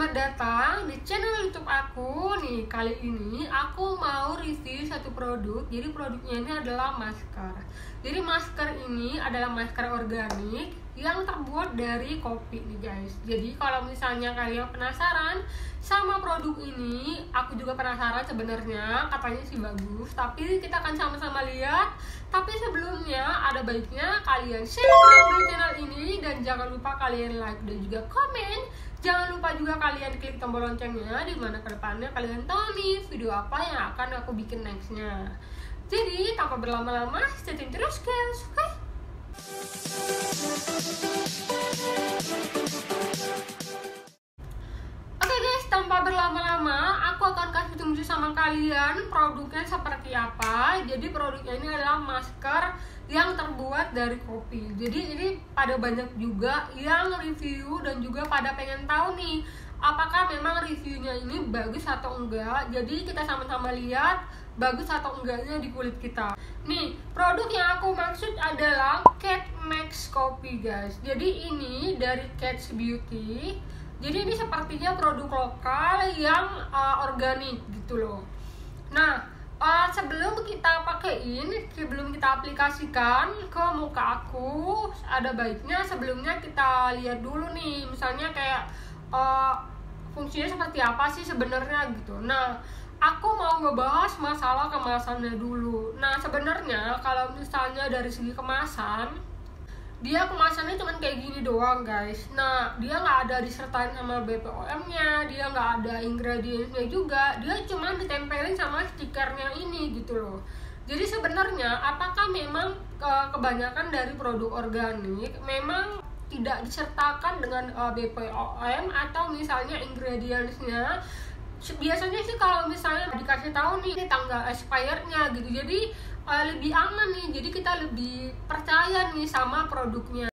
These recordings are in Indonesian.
selamat datang di channel YouTube aku. Nih, kali ini aku mau review satu produk. Jadi produknya ini adalah masker. Jadi masker ini adalah masker organik yang terbuat dari kopi nih guys. Jadi kalau misalnya kalian penasaran sama produk ini, aku juga penasaran sebenarnya, katanya sih bagus. Tapi kita akan sama-sama lihat. Tapi sebelumnya ada baiknya kalian subscribe channel ini dan jangan lupa kalian like dan juga komen. Jangan lupa juga kalian klik tombol loncengnya, dimana kedepannya kalian tahu nih video apa yang akan aku bikin nextnya. Jadi tanpa berlama-lama, stay tune terus guys, oke? Oke guys, tanpa berlama-lama, aku akan kasih tunjuk sama kalian produknya seperti apa. Jadi produknya ini adalah masker yang terbuat dari kopi. Jadi ini pada banyak juga yang review dan juga pada pengen tahu nih, apakah memang reviewnya ini bagus atau enggak. Jadi kita sama-sama lihat bagus atau enggaknya di kulit kita. Nih, produk yang aku maksud adalah Cat Max Coffee guys. Jadi ini dari Cat's Beauty. Jadi ini sepertinya produk lokal yang organik gitu loh. Nah, sebelum kita pakaiin, sebelum kita aplikasikan ke muka aku, ada baiknya sebelumnya kita lihat dulu nih, misalnya kayak fungsinya seperti apa sih sebenarnya gitu. Nah, aku mau ngebahas masalah kemasannya dulu. Nah, sebenarnya kalau misalnya dari segi kemasan, dia kemasannya cuman kayak gini doang guys. Nah, dia nggak ada disertain sama BPOM-nya, dia nggak ada ingredients-nya juga, dia cuman ditempelin sama stikernya ini gitu loh. Jadi sebenarnya apakah memang kebanyakan dari produk organik memang tidak disertakan dengan BPOM atau misalnya ingredients-nya? Biasanya sih kalau misalnya dikasih tahu nih tanggal expirednya gitu, jadi lebih aman nih, jadi kita lebih percaya nih sama produknya.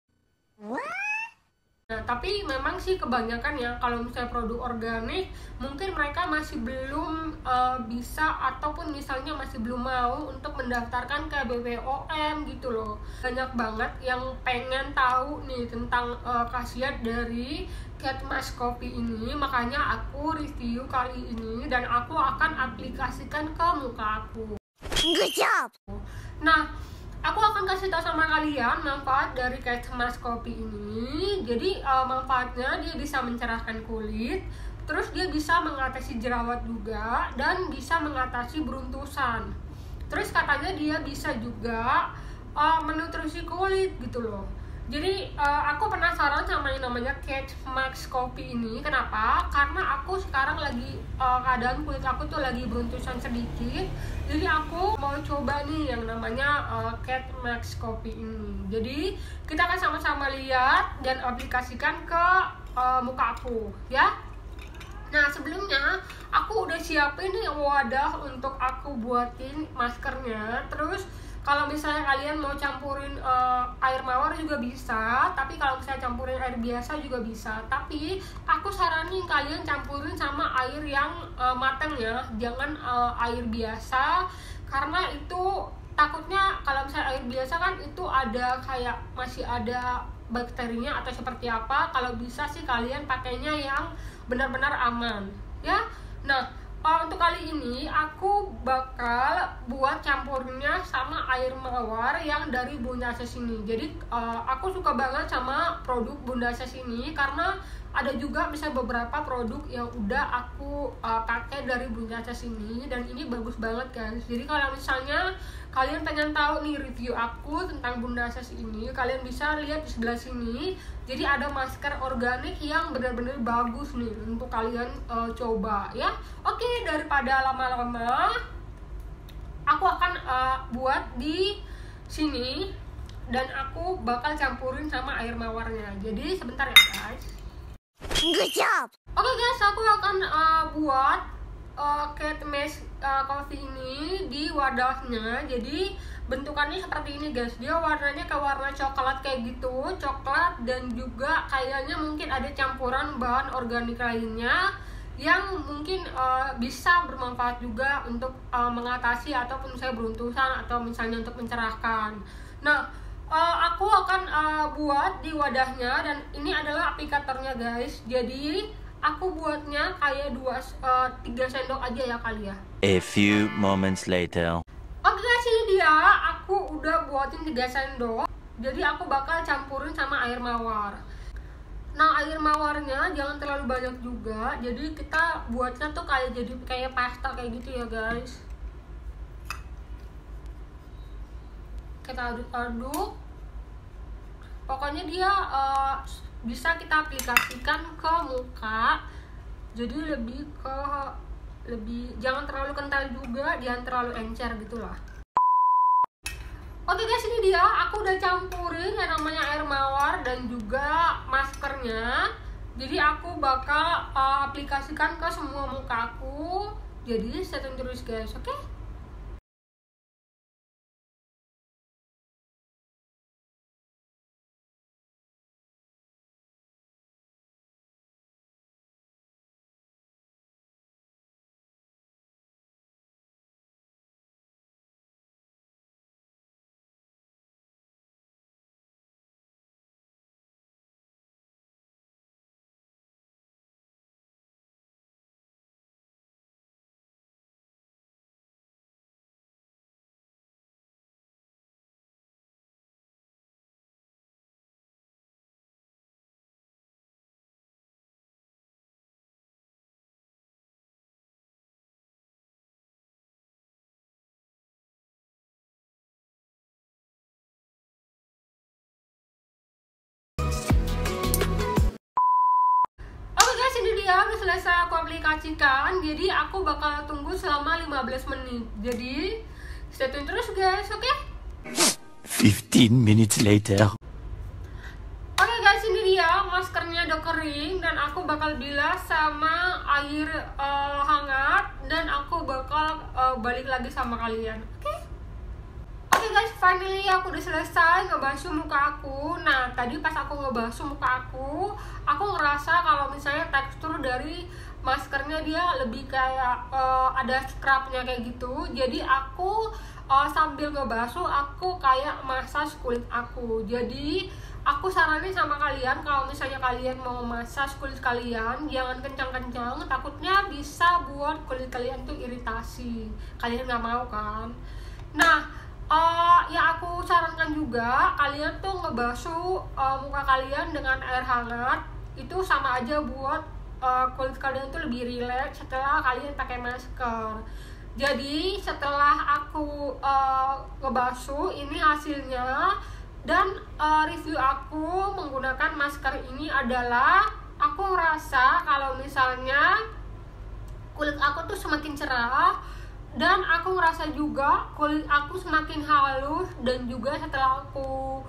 Nah, tapi memang sih kebanyakan ya kalau misalnya produk organik mungkin mereka masih belum bisa ataupun misalnya masih belum mau untuk mendaftarkan ke BPOM gitu loh. Banyak banget yang pengen tahu nih tentang khasiat dari Cat Max Coffee ini, makanya aku review kali ini dan aku akan aplikasikan ke muka aku. Good job. Nah, aku akan kasih tahu sama kalian manfaat dari Cat Max Coffee ini. Jadi manfaatnya dia bisa mencerahkan kulit, terus dia bisa mengatasi jerawat juga dan bisa mengatasi beruntusan. Terus katanya dia bisa juga menutrisi kulit gitu loh. Jadi aku penasaran sama yang namanya Cat Max Coffee ini. Kenapa? Karena aku sekarang lagi keadaan kulit aku tuh lagi beruntusan sedikit. Jadi aku mau coba nih yang namanya Cat Max Coffee ini. Jadi kita akan sama-sama lihat dan aplikasikan ke muka aku ya. Nah, sebelumnya aku udah siapin nih wadah untuk aku buatin maskernya. Terus kalau misalnya kalian mau campurin air mawar juga bisa, tapi kalau misalnya campurin air biasa juga bisa. Tapi aku saranin kalian campurin sama air yang matang ya, jangan air biasa, karena itu takutnya kalau misalnya air biasa kan itu ada kayak masih ada bakterinya atau seperti apa. Kalau bisa sih kalian pakainya yang benar-benar aman ya. Nah, untuk kali ini aku bakal buat campurinnya sama air mawar yang dari Bunda Ses ini. Jadi aku suka banget sama produk Bunda Ses ini karena ada juga misalnya beberapa produk yang udah aku pakai dari Bunda Ses ini dan ini bagus banget guys. Jadi kalau misalnya kalian pengen tahu nih review aku tentang Bunda Ses ini, kalian bisa lihat di sebelah sini. Jadi ada masker organik yang benar-benar bagus nih untuk kalian coba ya. Oke, daripada lama-lama, aku akan buat di sini dan aku bakal campurin sama air mawarnya. Jadi sebentar ya guys. Good job. Oke guys, aku akan buat Cat Max Coffee ini di wadahnya. Jadi bentukannya seperti ini guys, dia warnanya kayak warna coklat kayak gitu, coklat dan juga kayaknya mungkin ada campuran bahan organik lainnya yang mungkin bisa bermanfaat juga untuk mengatasi ataupun misalnya beruntusan atau misalnya untuk mencerahkan. Nah, aku akan buat di wadahnya dan ini adalah aplikatornya guys. Jadi aku buatnya kayak 3 sendok aja ya kali ya. A few moments later. Oke guys, ini dia aku udah buatin 3 sendok. Jadi aku bakal campurin sama air mawar. Nah, air mawarnya jangan terlalu banyak juga. Jadi kita buatnya tuh kayak pasta kayak gitu ya guys. Kita aduk-aduk. Pokoknya dia bisa kita aplikasikan ke muka. Jadi lebih jangan terlalu kental juga, jangan terlalu encer gitulah. Oke guys, ini dia aku udah campurin yang namanya air mawar dan juga maskernya. Jadi aku bakal aplikasikan ke semua muka aku. Jadi stay tune terus guys, oke? Udah selesai aku aplikasikan, jadi aku bakal tunggu selama 15 menit. Jadi stay tune terus guys, oke? 15 minutes later. Oke guys, ini dia maskernya udah kering dan aku bakal bilas sama air hangat dan aku bakal balik lagi sama kalian, oke? Oke guys, finally aku udah selesai ngebasuh muka aku. Nah, tadi pas aku ngebasuh muka aku ngerasa kalau misalnya tekstur dari maskernya dia lebih kayak ada scrubnya kayak gitu. Jadi aku sambil ngebasuh aku kayak massage kulit aku. Jadi aku saranin sama kalian kalau misalnya kalian mau massage kulit kalian jangan kencang-kencang, takutnya bisa buat kulit kalian tuh iritasi. Kalian nggak mau kan? Nah, ya aku sarankan juga kalian tuh ngebasuh muka kalian dengan air hangat. Itu sama aja buat kulit kalian tuh lebih rileks setelah kalian pakai masker. Jadi setelah aku ngebasuh, ini hasilnya. Dan review aku menggunakan masker ini adalah aku ngerasa kalau misalnya kulit aku tuh semakin cerah. Dan aku ngerasa juga kulit aku semakin halus. Dan juga setelah aku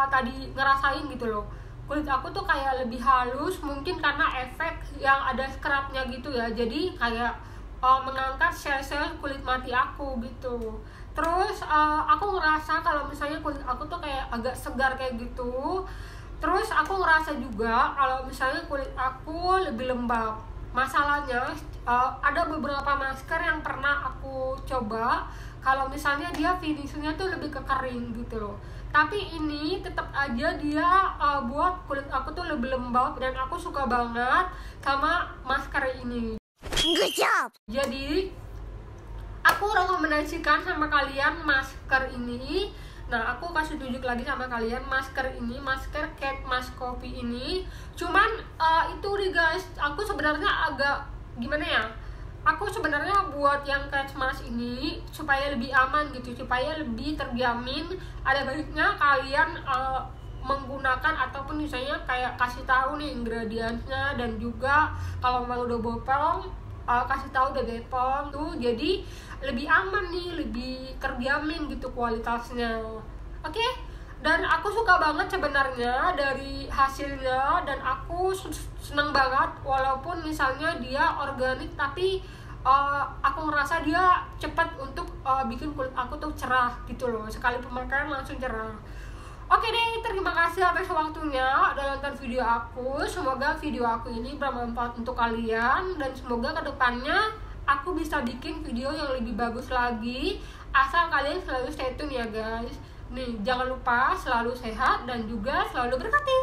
tadi ngerasain gitu loh, kulit aku tuh kayak lebih halus. Mungkin karena efek yang ada scrubnya gitu ya. Jadi kayak mengangkat sel-sel kulit mati aku gitu. Terus aku ngerasa kalau misalnya kulit aku tuh kayak agak segar kayak gitu. Terus aku ngerasa juga kalau misalnya kulit aku lebih lembab. Masalahnya ada beberapa masker yang pernah aku coba, kalau misalnya dia finishingnya tuh lebih ke kering gitu loh. Tapi ini tetap aja dia buat kulit aku tuh lebih lembab dan aku suka banget sama masker ini. Good job. Jadi aku rekomendasikan sama kalian masker ini. Nah, aku kasih tunjuk lagi sama kalian masker ini, masker Kate Moss Coffee ini. Cuman itu nih guys, aku sebenarnya agak gimana ya? Aku sebenarnya buat yang Kate Moss ini supaya lebih aman gitu, supaya lebih terjamin. Ada baiknya kalian menggunakan ataupun misalnya kayak kasih tahu nih ingredientsnya, dan juga kalau mau udah bopong kasih tahu udah bepom tuh, jadi lebih aman nih, lebih terjamin gitu kualitasnya. Oke? Dan aku suka banget sebenarnya dari hasilnya, dan aku seneng banget walaupun misalnya dia organik, tapi aku ngerasa dia cepat untuk bikin kulit aku tuh cerah gitu loh, sekali pemakaian langsung cerah. Oke deh, terima kasih atas waktunya udah nonton video aku. Semoga video aku ini bermanfaat untuk kalian, dan semoga kedepannya aku bisa bikin video yang lebih bagus lagi. Asal kalian selalu stay tune ya guys. Nih, jangan lupa selalu sehat dan juga selalu berkati.